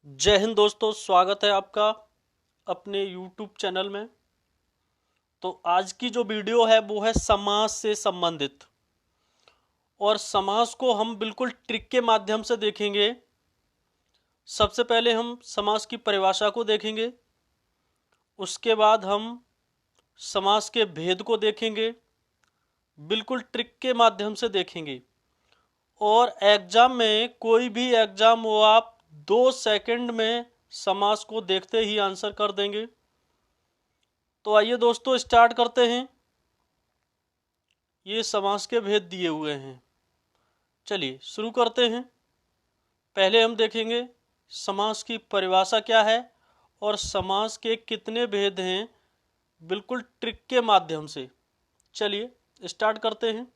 जय हिंद दोस्तों, स्वागत है आपका अपने YouTube चैनल में। तो आज की जो वीडियो है वो है समास से संबंधित, और समास को हम बिल्कुल ट्रिक के माध्यम से देखेंगे। सबसे पहले हम समास की परिभाषा को देखेंगे, उसके बाद हम समास के भेद को देखेंगे, बिल्कुल ट्रिक के माध्यम से देखेंगे। और एग्जाम में, कोई भी एग्जाम हो, आप 2 सेकंड में समास को देखते ही आंसर कर देंगे। तो आइए दोस्तों स्टार्ट करते हैं। ये समास के भेद दिए हुए हैं, चलिए शुरू करते हैं। पहले हम देखेंगे समास की परिभाषा क्या है और समास के कितने भेद हैं, बिल्कुल ट्रिक के माध्यम से। चलिए स्टार्ट करते हैं।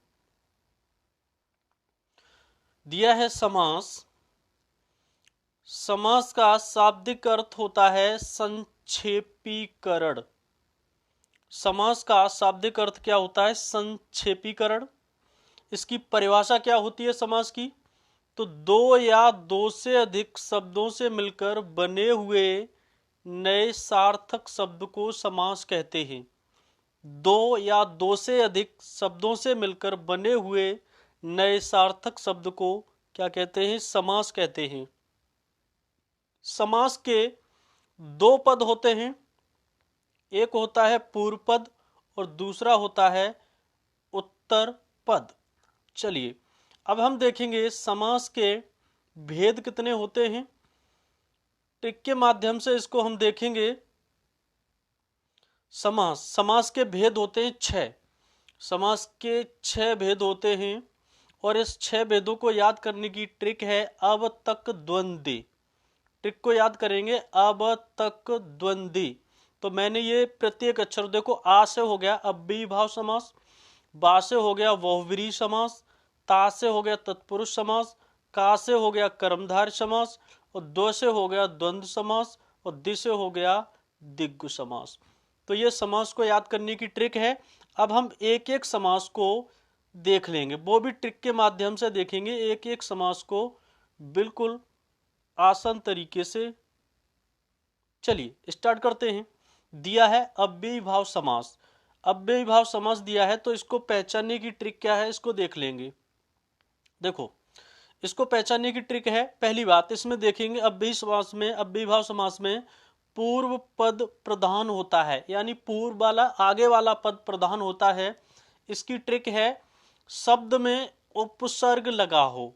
दिया है समास। समास का शाब्दिक अर्थ होता है संक्षेपीकरण। समास का शाब्दिक अर्थ क्या होता है? संक्षेपीकरण। इसकी परिभाषा क्या होती है समास की? तो दो या दो से अधिक शब्दों से मिलकर बने हुए नए सार्थक शब्द को समास कहते हैं। दो या दो से अधिक शब्दों से मिलकर बने हुए नए सार्थक शब्द को क्या कहते हैं? समास कहते हैं। समास के दो पद होते हैं, एक होता है पूर्व पद और दूसरा होता है उत्तर पद। चलिए अब हम देखेंगे समास के भेद कितने होते हैं। ट्रिक के माध्यम से इसको हम देखेंगे। समास के भेद होते हैं 6। समास के 6 भेद होते हैं, और इस 6 भेदों को याद करने की ट्रिक है अब तक द्वंद्वी। ट्रिक को याद करेंगे, अब तक द्वंद्वी। तो मैंने ये प्रत्येक अक्षर देखो, आ से हो गया अव्ययी भाव समास, बा से हो गया बहुव्रीहि समास, ता से हो गया तत्पुरुष समास, का से हो गया कर्मधारय समास, और दो से हो गया द्वंद्व समास, और दि से हो गया दिग्गु समास। तो ये समास को याद करने की ट्रिक है। अब हम एक एक समास को देख लेंगे, वो भी ट्रिक के माध्यम से देखेंगे। एक एक समास को बिल्कुल आसान तरीके से। चलिए स्टार्ट करते हैं। दिया है अव्ययी भाव समास। अव्ययी भाव समास दिया है, तो इसको पहचानने की ट्रिक क्या है, इसको देख लेंगे। देखो, इसको पहचानने की ट्रिक है, पहली बात इसमें देखेंगे अव्ययी समास में, अव्ययी भाव समास में पूर्व पद प्रधान होता है, यानी पूर्व वाला, आगे वाला पद प्रधान होता है। इसकी ट्रिक है शब्द में उपसर्ग लगा हो।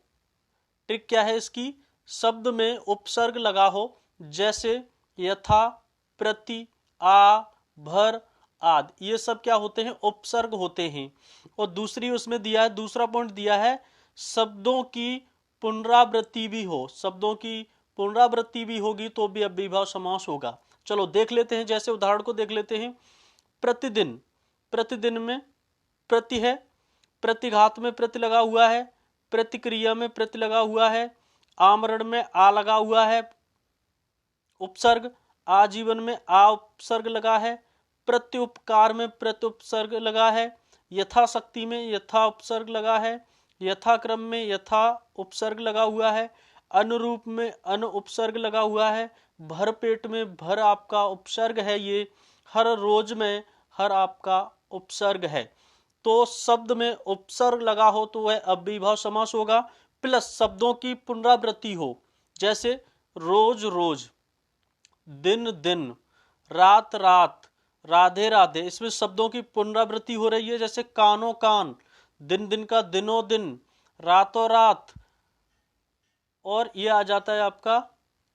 ट्रिक क्या है इसकी? शब्द में उपसर्ग लगा हो, जैसे यथा, प्रति, आ, भर आदि। ये सब क्या होते हैं? उपसर्ग होते हैं। और दूसरी उसमें दिया है, दूसरा पॉइंट दिया है, शब्दों की पुनरावृत्ति भी हो। शब्दों की पुनरावृत्ति भी होगी तो भी अव्ययी भाव समास होगा। चलो देख लेते हैं, जैसे उदाहरण को देख लेते हैं। प्रतिदिन, प्रतिदिन में प्रति है, प्रतिघात में प्रति लगा हुआ है, प्रतिक्रिया में प्रति लगा हुआ है, आमरण में आ लगा हुआ है उपसर्ग, आजीवन में आ उपसर्ग लगा है, प्रत्युपकार में प्रत्युपसर्ग लगा है, यथाशक्ति में यथा उपसर्ग लगा है, यथाक्रम में यथा उपसर्ग लगा हुआ है, अनुरूप में अन उपसर्ग लगा हुआ है, भर पेट में भर आपका उपसर्ग है, ये हर रोज में हर आपका उपसर्ग है। तो शब्द में उपसर्ग लगा हो तो वह अव्ययी भाव समास होगा। प्लस शब्दों की पुनरावृत्ति हो, जैसे रोज रोज, दिन दिन, रात रात, राधे राधे। इसमें शब्दों की पुनरावृत्ति हो रही है, जैसे कानो कान, दिन दिन का दिनों दिन, रातों रात, और ये आ जाता है आपका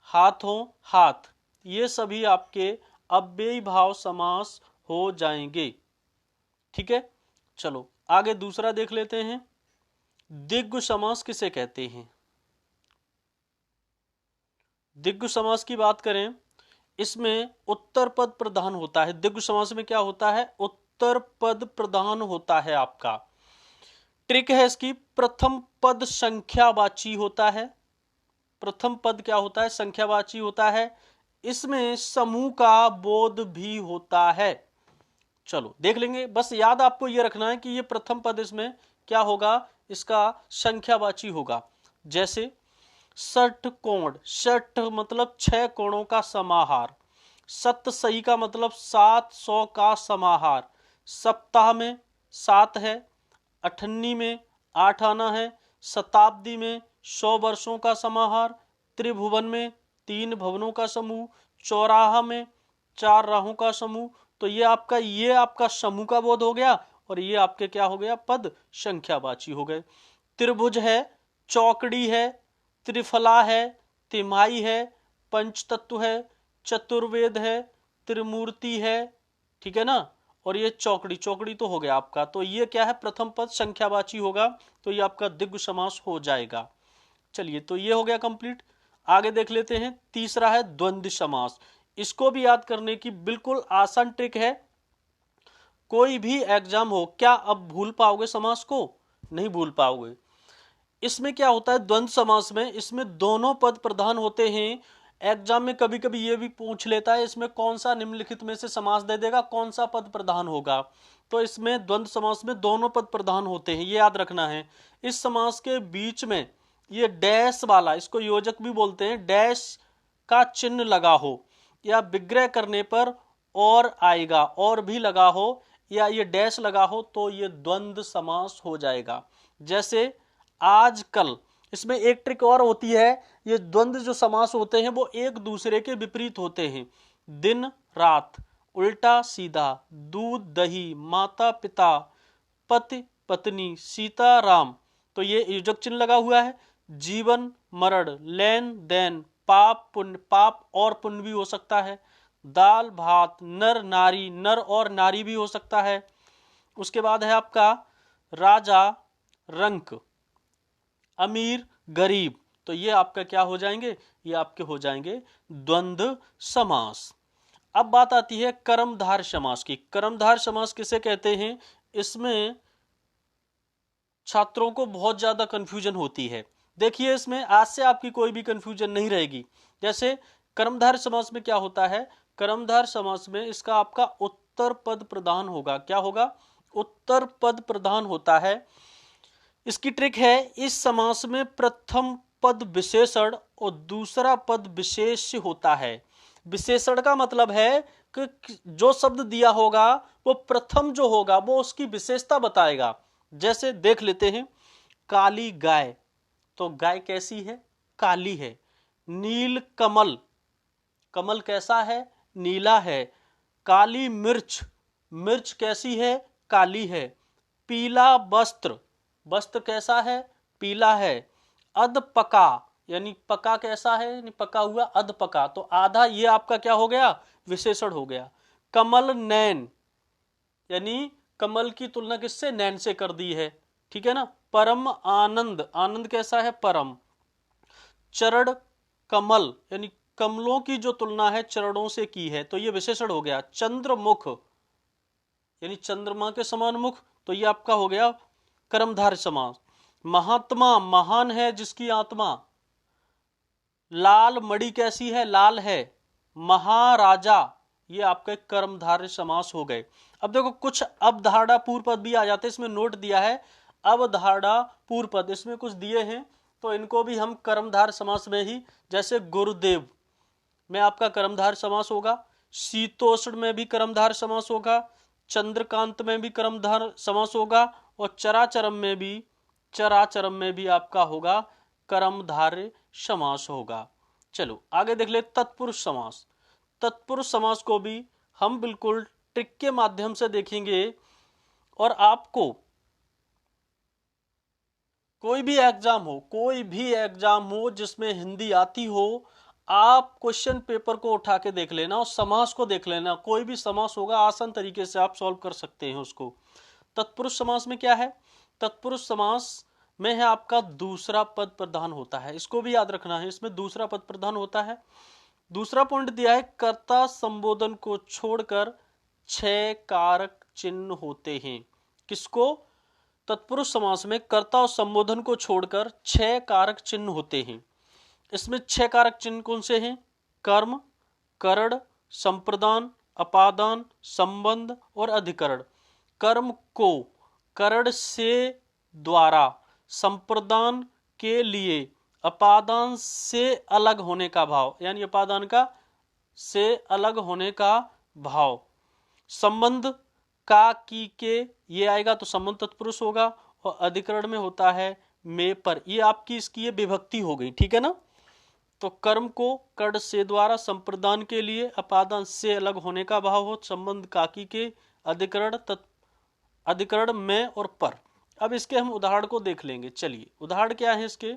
हाथों हाथ। ये सभी आपके अव्ययी भाव समास हो जाएंगे। ठीक है, चलो आगे दूसरा देख लेते हैं। दिग्गु समास किसे कहते हैं? दिग्गु समास की बात करें, इसमें उत्तर पद प्रधान होता है। दिग्गु समास में क्या होता है? उत्तर पद प्रधान होता है आपका। ट्रिक है इसकी, प्रथम पद संख्यावाची होता है। प्रथम पद क्या होता है? संख्यावाची होता है। इसमें समूह का बोध भी होता है। चलो देख लेंगे, बस याद आपको ये रखना है कि ये प्रथम पद इसमें क्या होगा? इसका संख्यावाची होगा। जैसे षटकोण, षट मतलब 6 कोणों का समाहार। सतसई का मतलब 700 का समाहार। सप्ताह में 7 है, अठन्नी में 8 आना है, शताब्दी में 100 वर्षों का समाहार, त्रिभुवन में 3 भवनों का समूह, चौराहा में 4 राहों का समूह। तो ये आपका समूह का बोध हो गया, और ये आपके क्या हो गया, पद संख्यावाची हो गए। त्रिभुज है, चौकड़ी है, त्रिफला है, तिमाही है, पंचतत्व है, चतुर्वेद है, त्रिमूर्ति है, ठीक है ना। और ये चौकड़ी, चौकड़ी तो हो गया आपका, तो ये क्या है, प्रथम पद संख्यावाची होगा, तो ये आपका द्विगु समास हो जाएगा। चलिए, तो ये हो गया कंप्लीट। आगे देख लेते हैं, तीसरा है द्वंद्व समास। इसको भी याद करने की बिल्कुल आसान ट्रिक है। कोई भी एग्जाम हो, क्या अब भूल पाओगे समास को? नहीं भूल पाओगे। इसमें क्या होता है द्वंद्व समास में, इसमें दोनों पद प्रधान होते हैं। एग्जाम में कभी कभी ये भी पूछ लेता है इसमें कौन सा निम्नलिखित में से समास दे देगा, कौन सा पद प्रधान होगा। तो इसमें द्वंद्व समास में दोनों पद प्रधान होते हैं, ये याद रखना है। इस समास के बीच में ये डैश वाला, इसको योजक भी बोलते हैं, डैश का चिन्ह लगा हो, या विग्रह करने पर और आएगा, और भी लगा हो, या ये डैश लगा हो, तो ये द्वंद्व समास हो जाएगा। जैसे आजकल, इसमें एक ट्रिक और होती है, ये द्वंद्व जो समास होते हैं वो एक दूसरे के विपरीत होते हैं। दिन रात, उल्टा सीधा, दूध दही, माता पिता, पति पत्नी, सीता राम, तो ये योजक चिन्ह लगा हुआ है। जीवन मरण, लेन देन, पाप पुण्य, पाप और पुण्य भी हो सकता है। दाल भात, नर नारी, नर और नारी भी हो सकता है। उसके बाद है आपका राजा रंक, अमीर गरीब, तो ये आपका क्या हो जाएंगे, ये आपके हो जाएंगे द्वंद्व समास। अब बात आती है कर्मधार समास की। कर्मधार समास किसे कहते हैं? इसमें छात्रों को बहुत ज्यादा कंफ्यूजन होती है। देखिए, इसमें आज से आपकी कोई भी कंफ्यूजन नहीं रहेगी। जैसे कर्मधार समास में क्या होता है, कर्मधार समास में इसका आपका उत्तर पद प्रधान होगा। क्या होगा? उत्तर पद प्रधान होता है। इसकी ट्रिक है, इस समास में प्रथम पद विशेषण और दूसरा पद विशेष्य होता है। विशेषण का मतलब है कि जो शब्द दिया होगा वो प्रथम जो होगा वो उसकी विशेषता बताएगा। जैसे देख लेते हैं, काली गाय, तो गाय कैसी है? काली है। नील कमल, कमल कैसा है? नीला है। काली मिर्च, मिर्च कैसी है? काली है। पीला वस्त्र, वस्त्र कैसा है? पीला है। अध पका, यानी पका कैसा है? यानी पका हुआ, अध पका, तो आधा, ये आपका क्या हो गया? विशेषण हो गया। कमल नैन, यानी कमल की तुलना किससे? नैन से कर दी है, ठीक है ना। परम आनंद, आनंद कैसा है? परम। चरण कमल, यानी कमलों की जो तुलना है चरणों से की है, तो ये विशेषण हो गया। चंद्रमुख, यानी चंद्रमा के समान मुख, तो ये आपका हो गया कर्मधारय समास। महात्मा, महान है जिसकी आत्मा। लाल मणि कैसी है? लाल है। महाराजा, ये आपके कर्मधारय समास हो गए। अब देखो, कुछ अवधारणा पूर्व पद भी आ जाते हैं, इसमें नोट दिया है अवधारणा पूर्व पद, इसमें कुछ दिए हैं, तो इनको भी हम कर्मधारय समास में ही, जैसे गुरुदेव में आपका कर्मधारय समास होगा, शीतोष्ण में भी कर्मधारय समास होगा, चंद्रकांत में भी कर्मधारय समास होगा, और चराचरम में भी आपका होगा कर्मधारय समास होगा। चलो आगे देख ले, तत्पुरुष समास। तत्पुरुष समास को भी हम बिल्कुल ट्रिक के माध्यम से देखेंगे, और आपको कोई भी एग्जाम हो जिसमें हिंदी आती हो, आप क्वेश्चन पेपर को उठा के देख लेना और समास को देख लेना। कोई भी समास होगा, आसान तरीके से आप सॉल्व कर सकते हैं उसको। तत्पुरुष समास में क्या है? तत्पुरुष समास में है आपका दूसरा पद प्रधान होता है, इसको भी याद रखना है, इसमें दूसरा पद प्रधान होता है। दूसरा पॉइंट दिया है, कर्ता संबोधन को छोड़कर 6 कारक चिन्ह होते हैं। किसको? तत्पुरुष समास में कर्ता और संबोधन को छोड़कर 6 कारक चिन्ह होते हैं। इसमें 6 कारक चिन्ह कौन से हैं? कर्म, करण, संप्रदान, अपादान, संबंध और अधिकरण। कर्म को करण से द्वारा, संप्रदान के लिए, अपादान से अलग होने का भाव, यानी अपादान का से अलग होने का भाव। संबंध का की के ये आएगा तो संबंध तत्पुरुष होगा, और अधिकरण में होता है में पर, ये आपकी इसकी ये विभक्ति हो गई, ठीक है ना। तो कर्म को कर्ण से द्वारा संप्रदान के लिए अपादान से अलग होने का भाव हो, संबंध काकी के, अधिकरण में और पर। अब इसके हम उदाहरण को देख लेंगे। चलिए उदाहरण क्या है इसके,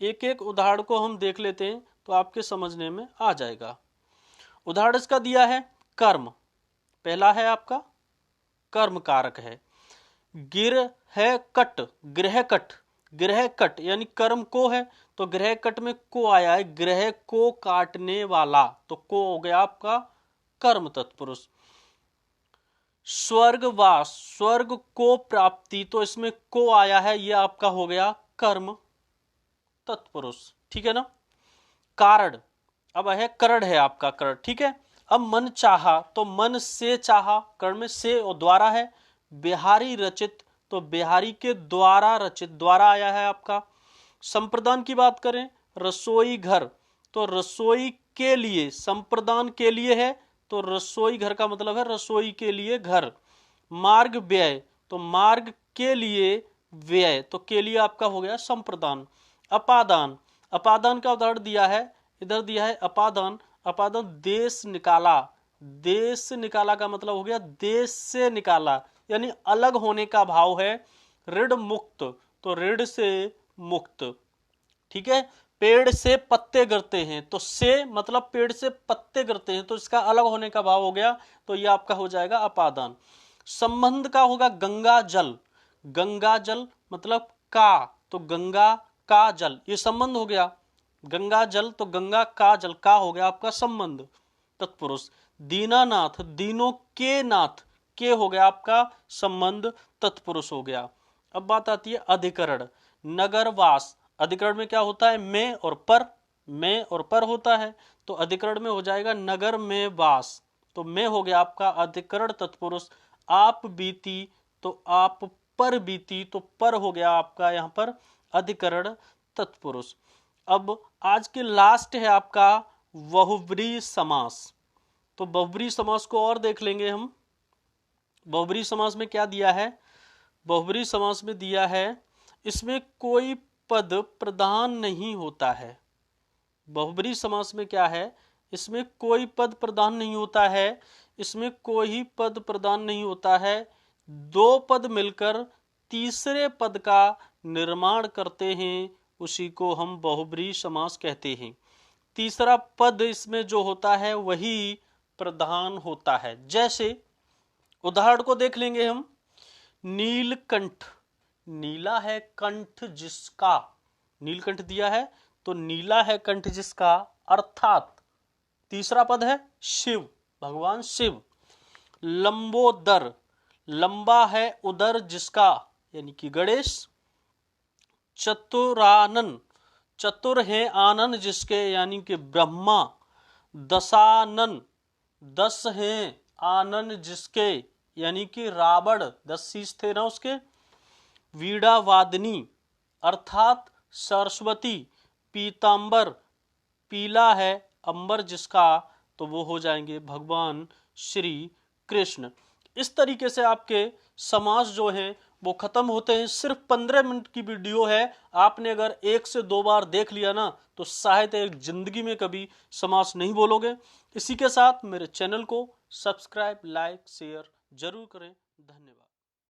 एक एक उदाहरण को हम देख लेते हैं तो आपके समझने में आ जाएगा। उदाहरण इसका दिया है कर्म, पहला है आपका कर्म कारक है। गिर है कट, गृह कट, गृह कट यानी कर्म को है, तो गृह कट में को आया है, गृह को काटने वाला, तो को हो गया आपका कर्म तत्पुरुष। स्वर्गवास, स्वर्ग को प्राप्ति, तो इसमें को आया है, यह आपका हो गया कर्म तत्पुरुष, ठीक है ना। कारण, अब है करण है आपका करण, ठीक है। अब मन चाहा, तो मन से चाहा, कर्ण में से और द्वारा है। बिहारी रचित, तो बिहारी के द्वारा रचित, द्वारा आया है आपका। संप्रदान की बात करें, रसोई घर, तो रसोई के लिए, संप्रदान के लिए है, तो रसोई घर का मतलब है रसोई के लिए घर। मार्ग व्यय, तो मार्ग के लिए व्यय, तो के लिए आपका हो गया संप्रदान। अपादान, अपादान का उदाहरण दिया है, इधर दिया है अपादान, अपादान देश निकाला, देश निकाला का मतलब हो गया देश से निकाला, यानी अलग होने का भाव है। ऋण मुक्त, तो ऋण से मुक्त, ठीक है। पेड़ से पत्ते गिरते हैं, तो से मतलब पेड़ से पत्ते गिरते हैं, तो इसका अलग होने का भाव हो गया, तो ये आपका हो जाएगा अपादान। संबंध का होगा गंगा जल, गंगा जल मतलब का, तो गंगा का जल, ये संबंध हो गया। गंगा जल, तो गंगा का जल, का हो गया आपका संबंध तत्पुरुष। दीनानाथ, दीनों के नाथ, के हो गया आपका संबंध तत्पुरुष हो गया। अब बात आती है अधिकरण। नगरवास, अधिकरण में क्या होता है में और पर, में और पर होता है, तो अधिकरण में हो जाएगा नगर में वास, तो में हो गया आपका अधिकरण तत्पुरुष। आप बीती, तो आप पर बीती, तो पर हो गया आपका यहाँ पर अधिकरण तत्पुरुष। अब आज के लास्ट है आपका बहुब्रीहि समास, तो बहुब्रीहि समास को और देख लेंगे हम। बहुब्रीहि समास में क्या दिया है, बहुब्रीहि समास में दिया है इसमें कोई पद प्रधान नहीं होता है। बहुब्रीहि समास में क्या है, इसमें कोई पद प्रधान नहीं होता है, इसमें कोई पद प्रधान नहीं होता है, दो पद मिलकर तीसरे पद का निर्माण करते हैं, उसी को हम बहुब्रीहि समास कहते हैं। तीसरा पद इसमें जो होता है वही प्रधान होता है। जैसे उदाहरण को देख लेंगे हम। नीलकंठ, नीला है कंठ जिसका, नीलकंठ दिया है, तो नीला है कंठ जिसका, अर्थात तीसरा पद है शिव, भगवान शिव। लंबोदर, लंबा है उदर जिसका, यानी कि गणेश। चतुरानन, चतुर है आनन जिसके, यानी कि ब्रह्मा। दशानन, 10 हैं आनन जिसके, यानी कि रावण, 10 शीश थे ना उसके। वीणा वादनी अर्थात सरस्वती। पीतांबर, पीला है अंबर जिसका, तो वो हो जाएंगे भगवान श्री कृष्ण। इस तरीके से आपके समास जो हैं वो खत्म होते हैं। सिर्फ 15 मिनट की वीडियो है, आपने अगर 1 से 2 बार देख लिया ना तो शायद एक जिंदगी में कभी समास नहीं बोलोगे। इसी के साथ मेरे चैनल को सब्सक्राइब, लाइक, शेयर जरूर करें। धन्यवाद।